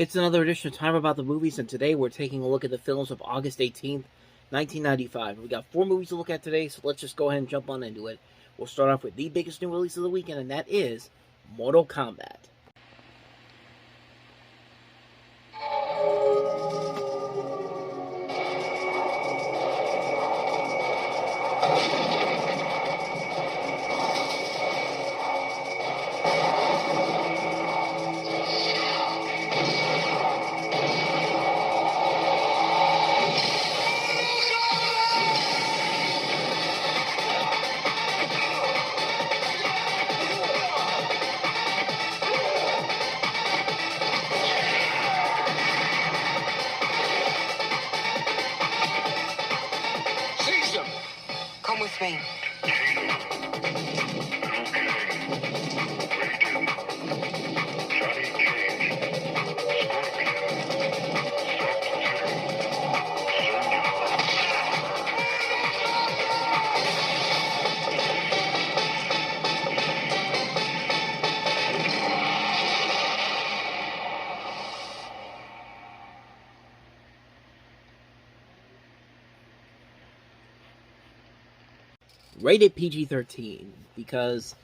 It's another edition of Time About the Movies, and today we're taking a look at the films of August 18th, 1995. We got 4 movies to look at today, so let's just go ahead and jump on into it. We'll start off with the biggest new release of the weekend, and that is Mortal Kombat. Come with me. Rated PG-13 because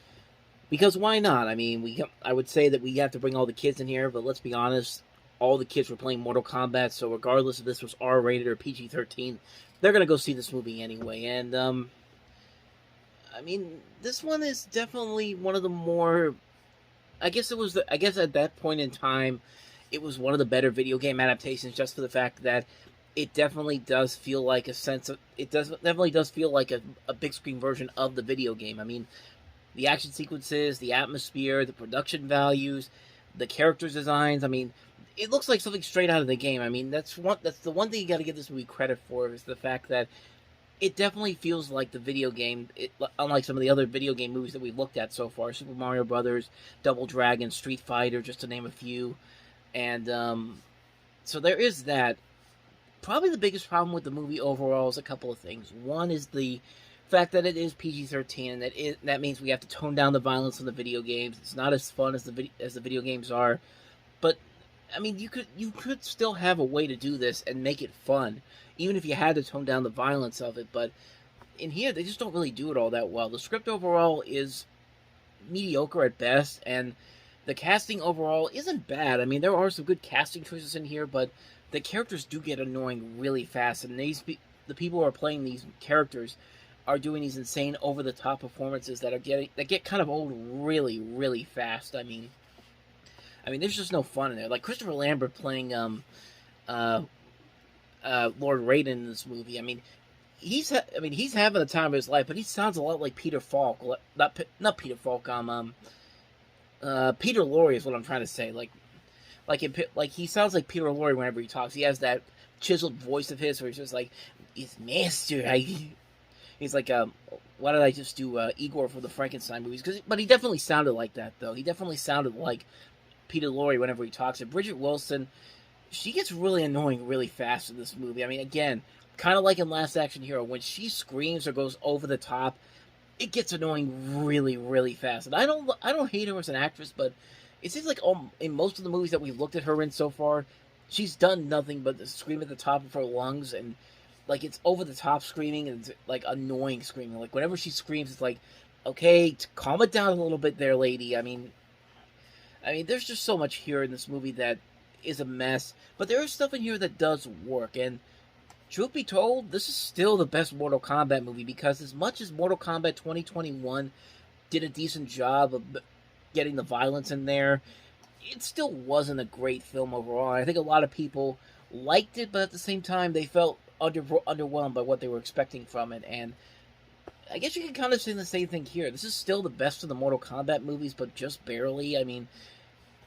why not? I mean, I would say that we have to bring all the kids in here, but let's be honest, all the kids were playing Mortal Kombat, so regardless if this was R-rated or PG-13, they're gonna go see this movie anyway. And I mean, this one is definitely one of the more. I guess at that point in time, it was one of the better video game adaptations, just for the fact that it definitely does feel like definitely does feel like a big screen version of the video game. I mean, the action sequences, the atmosphere, the production values, the characters designs. I mean, it looks like something straight out of the game. I mean, that's the one thing you got to give this movie credit for, is the fact that it definitely feels like the video game, unlike some of the other video game movies that we've looked at so far, Super Mario Brothers, Double Dragon, Street Fighter, just to name a few. And so there is that. Probably the biggest problem with the movie overall is a couple of things. One is the fact that it is PG-13, and that means we have to tone down the violence in the video games. It's not as fun as the video games are, but I mean, you could still have a way to do this and make it fun, even if you had to tone down the violence of it. But in here, they just don't really do it all that well. The script overall is mediocre at best, and the casting overall isn't bad. I mean, there are some good casting choices in here, but the characters do get annoying really fast, and the people who are playing these characters are doing these insane over-the-top performances that get kind of old really, really fast. I mean, there's just no fun in there. Like Christopher Lambert playing Lord Raiden in this movie. I mean, he's having the time of his life, but he sounds a lot like Peter Falk. Not Peter Falk. Peter Lorre is what I'm trying to say. Like he sounds like Peter Lorre whenever he talks. He has that chiseled voice of his where he's just like, "It's master." He's like, why did I just do Igor for the Frankenstein movies? But he definitely sounded like that, though. He definitely sounded like Peter Lorre whenever he talks. And Bridget Wilson, she gets really annoying really fast in this movie. I mean, again, kind of like in Last Action Hero, when she screams or goes over the top, it gets annoying really, really fast. And I don't hate her as an actress, but it seems like in most of the movies that we've looked at her in so far, she's done nothing but scream at the top of her lungs, and like it's over the top screaming, and it's like annoying screaming. Like whenever she screams, it's like, okay, calm it down a little bit there, lady. I mean, there's just so much here in this movie that is a mess, but there is stuff in here that does work. And truth be told, this is still the best Mortal Kombat movie, because as much as Mortal Kombat 2021 did a decent job of getting the violence in there, it still wasn't a great film overall. I think a lot of people liked it, but at the same time, they felt underwhelmed by what they were expecting from it. And I guess you can kind of say the same thing here. This is still the best of the Mortal Kombat movies, but just barely. I mean,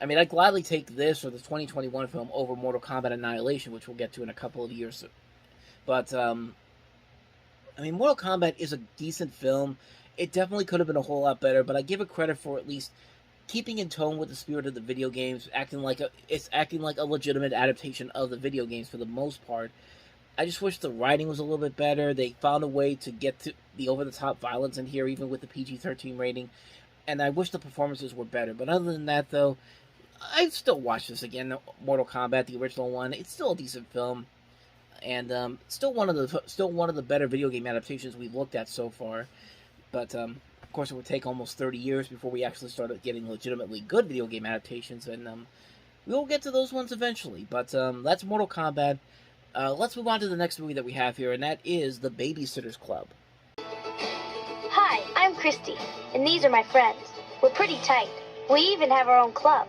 I'd gladly take this or the 2021 film over Mortal Kombat Annihilation, which we'll get to in a couple of years. But, Mortal Kombat is a decent film. It definitely could have been a whole lot better, but I give it credit for at least keeping in tone with the spirit of the video games, acting like a legitimate adaptation of the video games for the most part. I just wish the writing was a little bit better. They found a way to get to the over-the-top violence in here, even with the PG-13 rating, and I wish the performances were better. But other than that, though, I'd still watch this again. Mortal Kombat, the original one. It's still a decent film, and still one of the better video game adaptations we've looked at so far. But of course, it would take almost 30 years before we actually started getting legitimately good video game adaptations, and we'll get to those ones eventually. But that's Mortal Kombat. Let's move on to the next movie that we have here, and that is The Babysitter's Club. Hi, I'm Christy, and these are my friends. We're pretty tight. We even have our own club.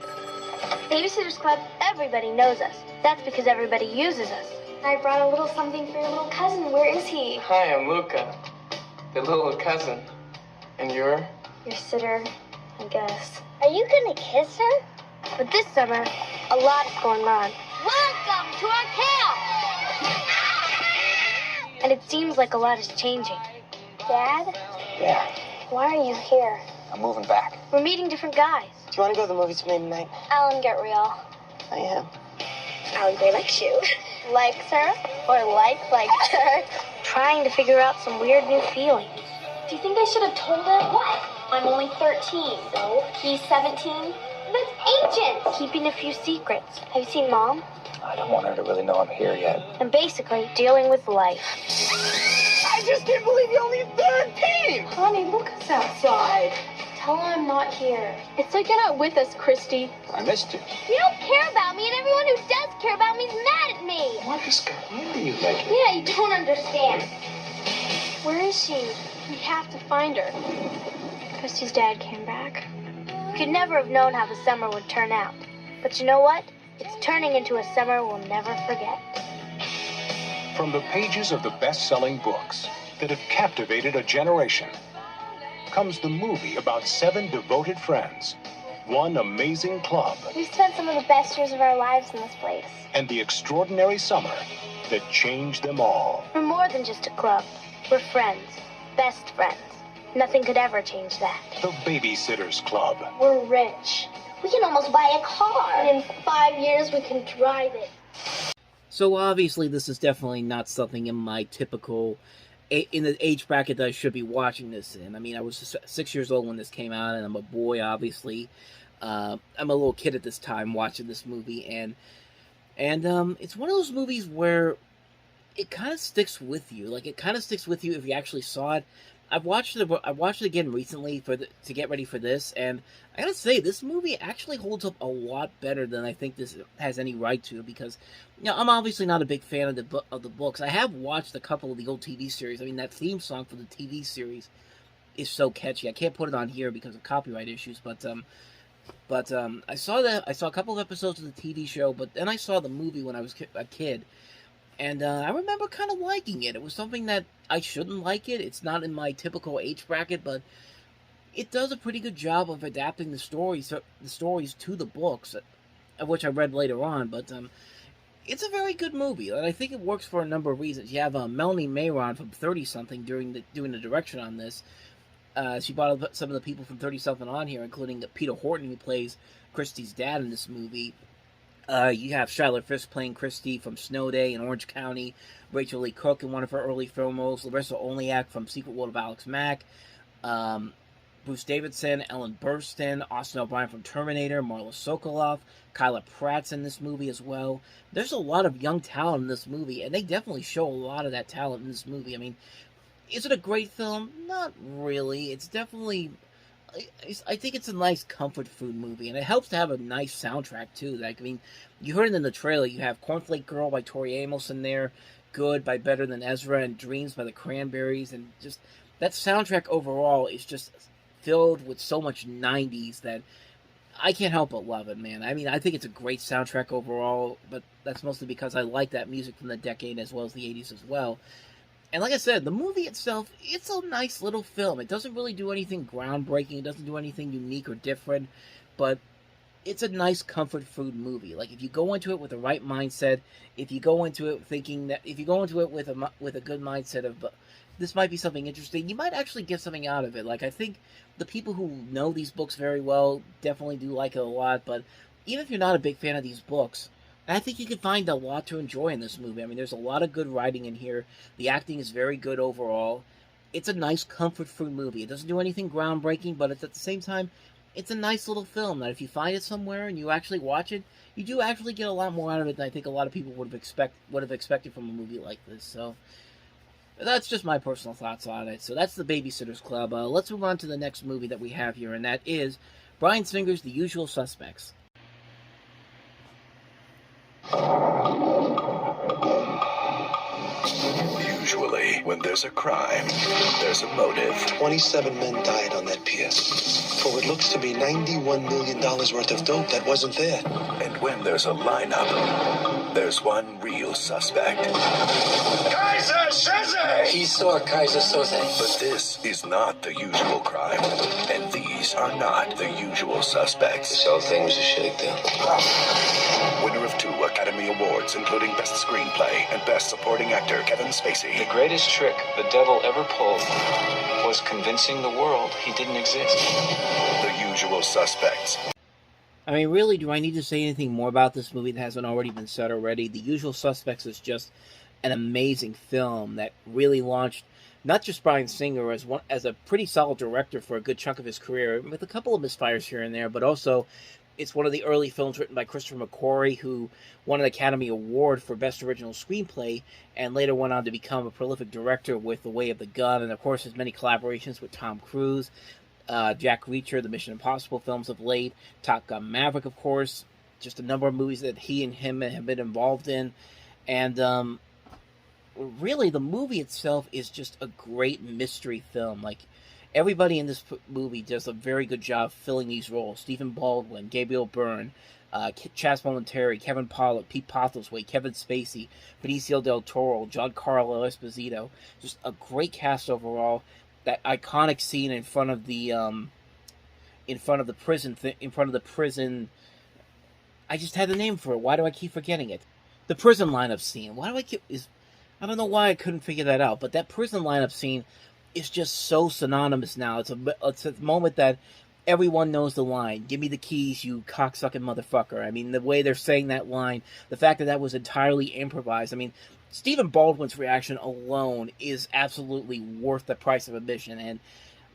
Babysitter's Club, everybody knows us. That's because everybody uses us. I brought a little something for your little cousin. Where is he? Hi, I'm Luca, the little cousin. And you're? Your sitter, I guess. Are you gonna kiss her? But this summer, a lot is going on. Welcome to our camp! And it seems like a lot is changing. Dad? Yeah, Why are you here? I'm moving back. We're meeting different guys. Do you want to go to the movies with me tonight? Alan, get real. I am. Alan Gray likes you. Likes her? Or likes her? Trying to figure out some weird new feelings. Do you think I should have told him? What? I'm only 13. So? He's 17? That's ancient! Keeping a few secrets. Have you seen Mom? I don't want her to really know I'm here yet. And basically, dealing with life. I just can't believe you're only 13! Honey, look us outside. Tell her I'm not here. It's like you're not with us, Christy. I missed you. You don't care about me, and everyone who does care about me is mad at me. What is going on you lately? Yeah, you don't understand. Where is she? We have to find her. Christy's dad came back. We could never have known how the summer would turn out. But you know what? It's turning into a summer we'll never forget. From the pages of the best-selling books that have captivated a generation comes the movie about 7 devoted friends, one amazing club, We spent some of the best years of our lives in this place. and the extraordinary summer that changed them all. We're more than just a club. We're friends. Best friends. Nothing could ever change that. The Babysitter's Club. We're rich. We can almost buy a car. And in 5 years, we can drive it. So obviously, this is definitely not something in my typical in the age bracket that I should be watching this in. I mean, I was 6 years old when this came out, and I'm a boy, obviously. I'm a little kid at this time watching this movie, and it's one of those movies where it kind of sticks with you. Like, it kind of sticks with you if you actually saw it. I watched it again recently to get ready for this, and I gotta say, this movie actually holds up a lot better than I think this has any right to, because, you know, I'm obviously not a big fan of the books. I have watched a couple of the old TV series. I mean, that theme song for the TV series is so catchy. I can't put it on here because of copyright issues, but I saw a couple of episodes of the TV show, but then I saw the movie when I was a kid. And I remember kind of liking it. It was something that I shouldn't like it. It's not in my typical age bracket, but it does a pretty good job of adapting the stories to the books, of which I read later on. But it's a very good movie, and I think it works for a number of reasons. You have Melanie Mayron from 30 Something doing the direction on this. She brought up some of the people from 30 Something on here, including Peter Horton, who plays Christy's dad in this movie. You have Shyla Fisk playing Christy from Snow Day in Orange County, Rachel Lee Cook in one of her early film roles, Larissa Olniak from Secret World of Alex Mack, Bruce Davidson, Ellen Burstyn, Austin O'Brien from Terminator, Marla Sokolov, Kyla Pratt's in this movie as well. There's a lot of young talent in this movie, and they definitely show a lot of that talent in this movie. I mean, is it a great film? Not really. It's definitely... I think it's a nice comfort food movie, and it helps to have a nice soundtrack too. Like, I mean, you heard it in the trailer. You have "Cornflake Girl" by Tori Amos in there, "Good" by Better Than Ezra, and "Dreams" by the Cranberries, and just that soundtrack overall is just filled with so much '90s that I can't help but love it, man. I mean, I think it's a great soundtrack overall, but that's mostly because I like that music from the decade as well as the '80s as well. And like I said, the movie itself, it's a nice little film. It doesn't really do anything groundbreaking. It doesn't do anything unique or different. But it's a nice comfort food movie. Like, if you go into it with the right mindset, if you go into it thinking that, if you go into it with a good mindset of, this might be something interesting, you might actually get something out of it. Like, I think the people who know these books very well definitely do like it a lot. But even if you're not a big fan of these books, I think you can find a lot to enjoy in this movie. I mean, there's a lot of good writing in here. The acting is very good overall. It's a nice comfort food movie. It doesn't do anything groundbreaking, but it's, at the same time, it's a nice little film that if you find it somewhere and you actually watch it, you do actually get a lot more out of it than I think a lot of people would have expected from a movie like this. So that's just my personal thoughts on it. So that's The Babysitter's Club. Let's move on to the next movie that we have here, and that is Bryan Singer's The Usual Suspects. Usually, when there's a crime, there's a motive. 27 men died on that pier. For what looks to be $91 million worth of dope that wasn't there. And when there's a lineup, there's one real suspect. Kaiser Soze! He saw Kaiser Soze. But this is not the usual crime. And these are not the usual suspects. This whole thing was a shakedown. Winner of 2 Academy Awards, including Best Screenplay and Best Supporting Actor, Kevin Spacey. The greatest trick the devil ever pulled was convincing the world he didn't exist. The Usual Suspects. I mean, really, do I need to say anything more about this movie that hasn't already been said already? The Usual Suspects is just an amazing film that really launched not just Bryan Singer as a pretty solid director for a good chunk of his career, with a couple of misfires here and there, but also it's one of the early films written by Christopher McQuarrie, who won an Academy Award for Best Original Screenplay, and later went on to become a prolific director with The Way of the Gun, and of course his many collaborations with Tom Cruise, Jack Reacher, the Mission Impossible films of late, Top Gun Maverick, of course, just a number of movies that he and him have been involved in, and really the movie itself is just a great mystery film. Like, everybody in this movie does a very good job filling these roles. Stephen Baldwin, Gabriel Byrne, Chaz Palminteri, Kevin Pollak, Pete Postlethwaite, Kevin Spacey, Benicio del Toro, Giancarlo Esposito. Just a great cast overall. That iconic scene in front of the prison. I just had the name for it. Why do I keep forgetting it? The prison lineup scene. I don't know why I couldn't figure that out, but that prison lineup scene is just so synonymous now. It's a moment that everyone knows the line, "Give me the keys, you cocksucking motherfucker." I mean, the way they're saying that line, the fact that that was entirely improvised. I mean, Stephen Baldwin's reaction alone is absolutely worth the price of admission. And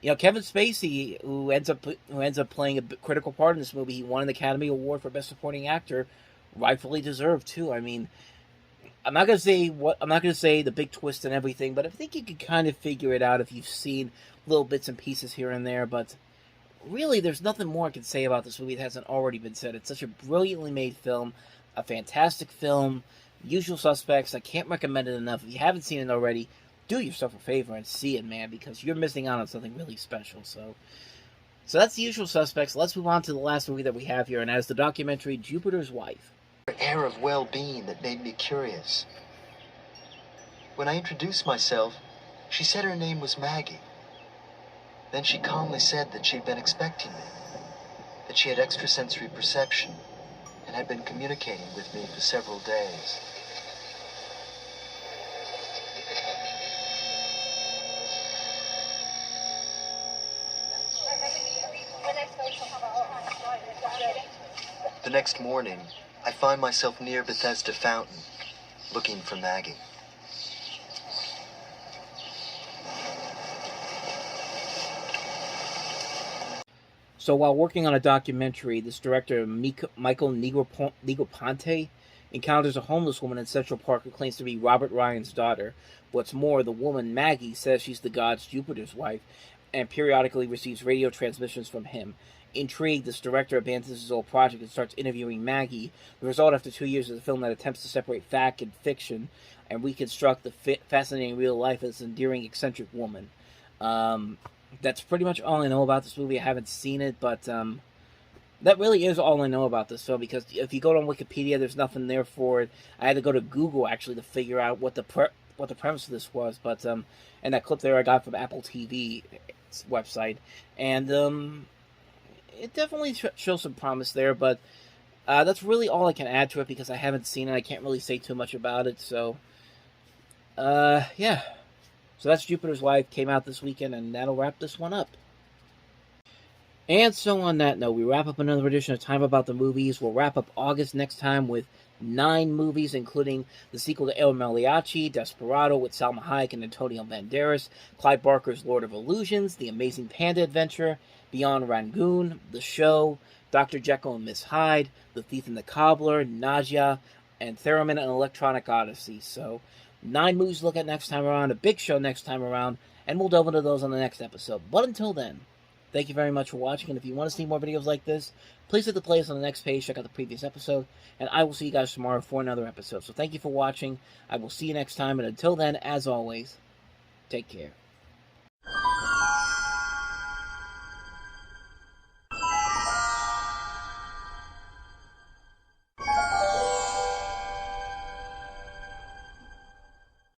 you know, Kevin Spacey, who ends up playing a critical part in this movie, he won an Academy Award for Best Supporting Actor, rightfully deserved too. I mean, I'm not gonna say the big twist and everything, but I think you can kind of figure it out if you've seen little bits and pieces here and there. But really, there's nothing more I can say about this movie that hasn't already been said. It's such a brilliantly made film, a fantastic film. Usual Suspects, I can't recommend it enough. If you haven't seen it already, do yourself a favor and see it, man, because you're missing out on something really special. So that's The Usual Suspects. Let's move on to the last movie that we have here, and that is the documentary Jupiter's Wife. Her air of well-being that made me curious. When I introduced myself, she said her name was Maggie. Then she calmly said that she'd been expecting me, that she had extrasensory perception, and had been communicating with me for several days. The next morning, I find myself near Bethesda Fountain, looking for Maggie. So while working on a documentary, this director, Michael Negroponte, encounters a homeless woman in Central Park who claims to be Robert Ryan's daughter. What's more, the woman, Maggie, says she's the god's Jupiter's wife, and periodically receives radio transmissions from him. Intrigued, this director abandons his old project and starts interviewing Maggie. The result, after 2 years, is a film that attempts to separate fact and fiction and reconstruct the fascinating real life of this endearing, eccentric woman. That's pretty much all I know about this movie. I haven't seen it, but that really is all I know about this film, because if you go on Wikipedia, there's nothing there for it. I had to go to Google, actually, to figure out what the premise of this was, but and that clip there I got from Apple TV website, and it definitely shows some promise there, but that's really all I can add to it because I haven't seen it. I can't really say too much about it, so yeah. So that's Jupiter's Wife, came out this weekend, and that'll wrap this one up. And so on that note, we wrap up another edition of Time About the Movies. We'll wrap up August next time with 9 movies, including the sequel to El Mariachi, Desperado with Salma Hayek and Antonio Banderas, Clive Barker's Lord of Illusions, The Amazing Panda Adventure, Beyond Rangoon, The Show, Dr. Jekyll and Miss Hyde, The Thief and the Cobbler, Nausea, and Theremin and Electronic Odyssey. So, 9 movies to look at next time around, a big show next time around, and we'll delve into those on the next episode. But until then, thank you very much for watching, and if you want to see more videos like this, please hit the playlist on the next page, check out the previous episode, and I will see you guys tomorrow for another episode. So thank you for watching, I will see you next time, and until then, as always, take care.